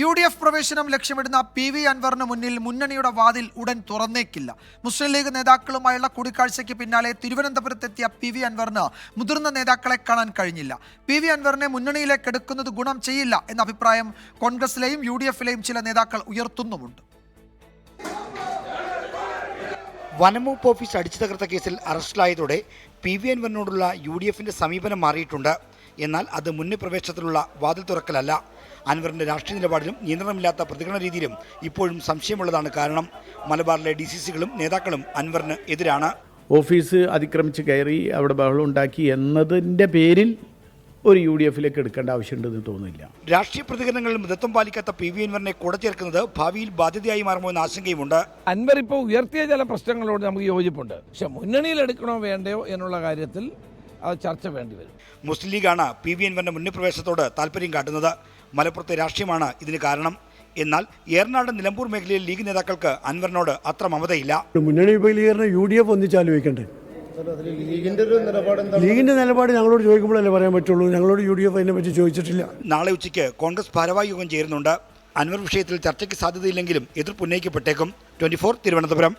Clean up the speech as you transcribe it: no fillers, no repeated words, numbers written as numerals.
UDF പ്രവേശനം ലക്ഷ്യമിടുന്ന PV അൻവറിന് മുന്നിൽ മുന്നണിയുടെ വാതിൽ ഉടൻ തുറന്നേക്കില്ല. മുസ്ലിം ലീഗ് നേതാക്കളുമായുള്ള കൂടിക്കാഴ്ചയ്ക്ക് പിന്നാലെ തിരുവനന്തപുരത്തെത്തിയ PV അൻവറിന് മുതിർന്ന നേതാക്കളെ കാണാൻ കഴിഞ്ഞില്ല. PV അൻവറിനെ മുന്നണിയിലേക്ക് എടുക്കുന്നത് ഗുണം ചെയ്യില്ല എന്ന അഭിപ്രായം കോൺഗ്രസിലെയും UDFിലെയും ചില നേതാക്കൾ ഉയർത്തുന്നുമുണ്ട്. വനംവകുപ്പ് ഓഫീസ് അടിച്ചു തകർത്ത കേസിൽ അറസ്റ്റിലായതോടെ PV അൻവറിനോടുള്ള UDFിന്റെ സമീപനം മാറിയിട്ടുണ്ട്. എന്നാൽ അത് മുൻപ്രവേശനത്തിലുള്ള വാതിൽ തുറക്കലല്ല. അൻവറിന്റെ രാഷ്ട്രീയ നിലപാടിലും നിയന്ത്രണമില്ലാത്ത പ്രതികരണ രീതിയിലും ഇപ്പോഴും സംശയമുള്ളതാണ് കാരണം. മലബാറിലെ DCCകളും നേതാക്കളും അൻവറിന് എതിരാണ്. ഓഫീസ് അതിക്രമിച്ച് കയറി അവിടെ ബഹളം ഉണ്ടാക്കി എന്നതിൻ്റെ പേരിൽ ഒരു UDFിലേക്ക് എടുക്കേണ്ട ആവശ്യമുണ്ടെന്ന് തോന്നുന്നില്ല. രാഷ്ട്രീയ പ്രതികരണങ്ങളിൽ മിതത്വം പാലിക്കാത്ത PV അൻവറിനെ കൂടെ ചേർക്കുന്നത് ഭാവിയിൽ ബാധ്യതയായി മാറുമോ എന്ന ആശങ്കയുമുണ്ട്. അൻവർ ഇപ്പോൾ ഉയർത്തിയ ചില പ്രശ്നങ്ങളോട് നമുക്ക് യോജിപ്പുണ്ട്. പക്ഷെ മുന്നണിയിൽ എടുക്കണോ വേണ്ടയോ എന്നുള്ള കാര്യത്തിൽ അത് ചർച്ച വേണ്ടിവരും. മുസ്ലിം ലീഗാണ് PV അൻവറിന്റെ മുൻപ്രവേശനത്തോട് താല്പര്യം കാട്ടുന്നത്. മലപ്പുറത്തെ രാഷ്ട്രീയമാണ് ഇതിന് കാരണം. എന്നാൽ ഏറനാട് നിലമ്പൂർ മേഖലയിൽ ലീഗ് നേതാക്കൾക്ക് അൻവറിനോട് അത്ര മമതയില്ല. മുന്നണി വിപുലീകരണം UDF ഒന്നിച്ചാലോചിക്കണ്ടേ? ലീഗിന്റെ നിലപാട് ഞങ്ങളോട് ചോദിക്കുമ്പോഴല്ലേ പറയാൻ പറ്റുള്ളൂ. ഞങ്ങളോട് UDF അതിനെ പറ്റി ചോദിച്ചിട്ടില്ല. നാളെ ഉച്ചയ്ക്ക് കോൺഗ്രസ് ഭാരവാഹി യോഗം ചേരുന്നുണ്ട്. അൻവർ വിഷയത്തിൽ ചർച്ചയ്ക്ക് സാധ്യതയില്ലെങ്കിലും എതിർപ്പ് ഉന്നയിക്കപ്പെട്ടേക്കും. 24 തിരുവനന്തപുരം.